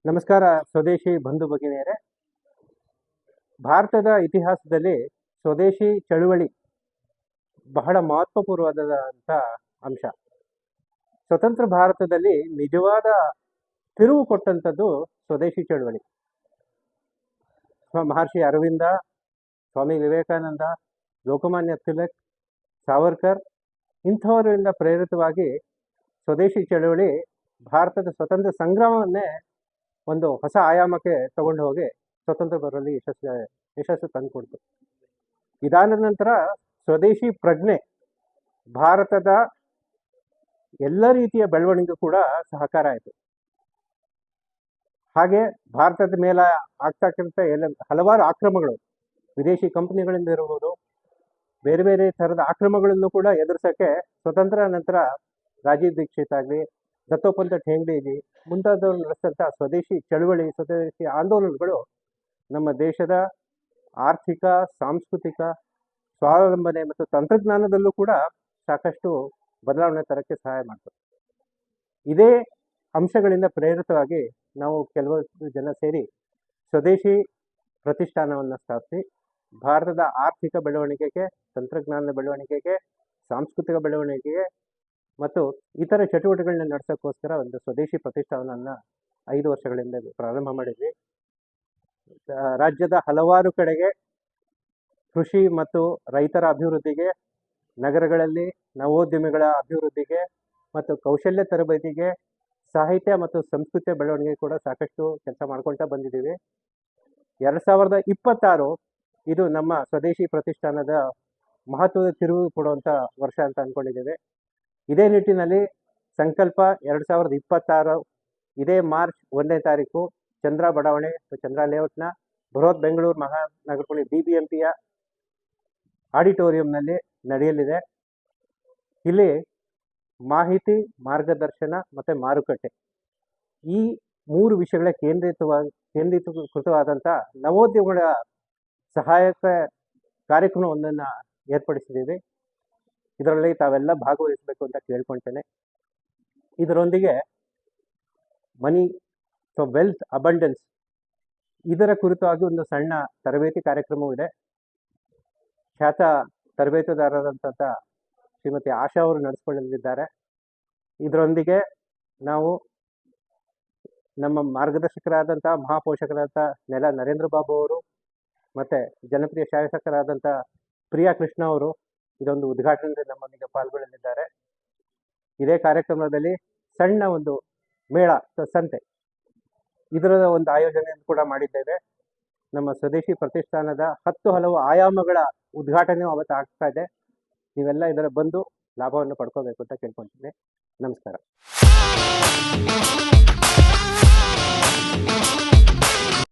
ನಮಸ್ಕಾರ ಸ್ವದೇಶಿ ಬಂಧು ಭಗಿನಿಯರೇ. ಭಾರತದ ಇತಿಹಾಸದಲ್ಲಿ ಸ್ವದೇಶಿ ಚಳುವಳಿ ಬಹಳ ಮಹತ್ವಪೂರ್ಣವಾದಂಥ ಅಂಶ. ಸ್ವತಂತ್ರ ಭಾರತದಲ್ಲಿ ನಿಜವಾದ ತಿರುವು ಕೊಟ್ಟಂಥದ್ದು ಸ್ವದೇಶಿ ಚಳುವಳಿ. ಮಹರ್ಷಿ ಅರವಿಂದ, ಸ್ವಾಮಿ ವಿವೇಕಾನಂದ, ಲೋಕಮಾನ್ಯ ತಿಲಕ್, ಸಾವರ್ಕರ್ ಇಂಥವರಿಂದ ಪ್ರೇರಿತವಾಗಿ ಸ್ವದೇಶಿ ಚಳುವಳಿ ಭಾರತದ ಸ್ವತಂತ್ರ ಸಂಗ್ರಾಮವನ್ನೇ ಒಂದು ಹೊಸ ಆಯಾಮಕ್ಕೆ ತಗೊಂಡು ಹೋಗಿ ಸ್ವತಂತ್ರ ಬರಲಿ ಯಶಸ್ಸು ತಂದುಕೊಡ್ತು. ಇದಾದ ನಂತರ ಸ್ವದೇಶಿ ಪ್ರಜ್ಞೆ ಭಾರತದ ಎಲ್ಲ ರೀತಿಯ ಬೆಳವಣಿಗೆ ಕೂಡ ಸಹಕಾರ ಆಯಿತು. ಹಾಗೆ ಭಾರತದ ಮೇಲೆ ಆಗ್ತಕ್ಕಂಥ ಹಲವಾರು ಆಕ್ರಮಗಳು, ವಿದೇಶಿ ಕಂಪನಿಗಳಿಂದ ಇರ್ಬೋದು, ಬೇರೆ ಬೇರೆ ಥರದ ಆಕ್ರಮಗಳನ್ನು ಕೂಡ ಎದುರಿಸೋಕ್ಕೆ ಸ್ವತಂತ್ರ ನಂತರ ರಾಜೀವ್ ದೀಕ್ಷಿತ್ ಆಗಲಿ, ದತ್ತೋಪಂತ ಠೇಂಗ್ಡಿಜಿ ಮುಂತಾದವರು ನಡೆಸಿದಂಥ ಸ್ವದೇಶಿ ಚಳುವಳಿ, ಸ್ವದೇಶಿ ಆಂದೋಲನಗಳು ನಮ್ಮ ದೇಶದ ಆರ್ಥಿಕ, ಸಾಂಸ್ಕೃತಿಕ ಸ್ವಾವಲಂಬನೆ ಮತ್ತು ತಂತ್ರಜ್ಞಾನದಲ್ಲೂ ಕೂಡ ಸಾಕಷ್ಟು ಬದಲಾವಣೆ ತರಕ್ಕೆ ಸಹಾಯ ಮಾಡ್ತದೆ. ಇದೇ ಅಂಶಗಳಿಂದ ಪ್ರೇರಿತವಾಗಿ ನಾವು ಕೆಲವೊಂದು ಜನ ಸೇರಿ ಸ್ವದೇಶಿ ಪ್ರತಿಷ್ಠಾನವನ್ನು ಸ್ಥಾಪಿಸಿ ಭಾರತದ ಆರ್ಥಿಕ ಬೆಳವಣಿಗೆಗೆ, ತಂತ್ರಜ್ಞಾನದ ಬೆಳವಣಿಗೆಗೆ, ಸಾಂಸ್ಕೃತಿಕ ಬೆಳವಣಿಗೆಗೆ ಮತ್ತು ಇತರ ಚಟುವಟಿಕೆಗಳನ್ನ ನಡೆಸೋಕ್ಕೋಸ್ಕರ ಒಂದು ಸ್ವದೇಶಿ ಪ್ರತಿಷ್ಠಾನವನ್ನು 5 ವರ್ಷಗಳಿಂದ ಪ್ರಾರಂಭ ಮಾಡಿದ್ವಿ. ರಾಜ್ಯದ ಹಲವಾರು ಕಡೆಗೆ ಕೃಷಿ ಮತ್ತು ರೈತರ ಅಭಿವೃದ್ಧಿಗೆ, ನಗರಗಳಲ್ಲಿ ನವೋದ್ಯಮಿಗಳ ಅಭಿವೃದ್ಧಿಗೆ ಮತ್ತು ಕೌಶಲ್ಯ ತರಬೇತಿಗೆ, ಸಾಹಿತ್ಯ ಮತ್ತು ಸಂಸ್ಕೃತಿಯ ಬೆಳವಣಿಗೆ ಕೂಡ ಸಾಕಷ್ಟು ಕೆಲಸ ಮಾಡ್ಕೊಳ್ತಾ ಬಂದಿದ್ದೀವಿ. 2026 ಇದು ನಮ್ಮ ಸ್ವದೇಶಿ ಪ್ರತಿಷ್ಠಾನದ ಮಹತ್ವದ ತಿರುವು ಕೊಡುವಂಥ ವರ್ಷ ಅಂತ ಅಂದ್ಕೊಂಡಿದ್ದೇವೆ. ಇದೇ ನಿಟ್ಟಿನಲ್ಲಿ ಸಂಕಲ್ಪ 2026 ಇದೇ ಮಾರ್ಚ್ 1ನೇ ತಾರೀಕು ಚಂದ್ರ ಬಡಾವಣೆ, ಚಂದ್ರ ಲೇಔಟ್ನ ಬೃಹತ್ ಬೆಂಗಳೂರು ಮಹಾನಗರಪಾಲಿಕೆ BBMPಯ ಆಡಿಟೋರಿಯಂನಲ್ಲಿ ನಡೆಯಲಿದೆ. ಇಲ್ಲಿ ಮಾಹಿತಿ, ಮಾರ್ಗದರ್ಶನ ಮತ್ತು ಮಾರುಕಟ್ಟೆ ಈ 3 ವಿಷಯಗಳ ಕೇಂದ್ರೀಕೃತವಾದಂಥ ನವೋದ್ಯಮಗಳ ಸಹಾಯಕ ಕಾರ್ಯಕ್ರಮವೊಂದನ್ನು ಏರ್ಪಡಿಸಿದ್ದೀವಿ. ಇದರಲ್ಲಿ ತಾವೆಲ್ಲ ಭಾಗವಹಿಸಬೇಕು ಅಂತ ಕೇಳ್ಕೊಳ್ತೇನೆ. ಇದರೊಂದಿಗೆ ಮನಿ ವೆಲ್ತ್ ಅಬಂಡೆನ್ಸ್ ಇದರ ಕುರಿತಾಗಿ ಒಂದು ಸಣ್ಣ ತರಬೇತಿ ಕಾರ್ಯಕ್ರಮವೂ ಇದೆ. ಖ್ಯಾತ ತರಬೇತುದಾರರಾದಂಥ ಶ್ರೀಮತಿ ಆಶಾ ಅವರು ನಡೆಸಿಕೊಳ್ಳಲಿದ್ದಾರೆ. ಇದರೊಂದಿಗೆ ನಾವು ನಮ್ಮ ಮಾರ್ಗದರ್ಶಕರಾದಂಥ ಮಹಾಪೋಷಕರಾದಂಥ ನರೇಂದ್ರ ಬಾಬು ಅವರು ಮತ್ತು ಜನಪ್ರಿಯ ಶಾಸಕರಾದಂಥ ಪ್ರಿಯಾ ಕೃಷ್ಣ ಅವರು ಇದೊಂದು ಉದ್ಘಾಟನೆಯಲ್ಲಿ ನಮ್ಮೊಂದಿಗೆ ಪಾಲ್ಗೊಳ್ಳಲಿದ್ದಾರೆ. ಇದೇ ಕಾರ್ಯಕ್ರಮದಲ್ಲಿ ಸಣ್ಣ ಒಂದು ಮೇಳ, ಸಂತೆ ಇದರ ಒಂದು ಆಯೋಜನೆಯನ್ನು ಕೂಡ ಮಾಡಿದ್ದೇವೆ. ನಮ್ಮ ಸ್ವದೇಶಿ ಪ್ರತಿಷ್ಠಾನದ 10 ಹಲವು ಆಯಾಮಗಳ ಉದ್ಘಾಟನೆಯೂ ಅವತ್ತು ಆಗ್ತಾ ಇದೆ. ನೀವೆಲ್ಲ ಇದರ ಬಂದು ಲಾಭವನ್ನು ಪಡ್ಕೋಬೇಕು ಅಂತ ಕೇಳ್ಕೊಳ್ತೀನಿ.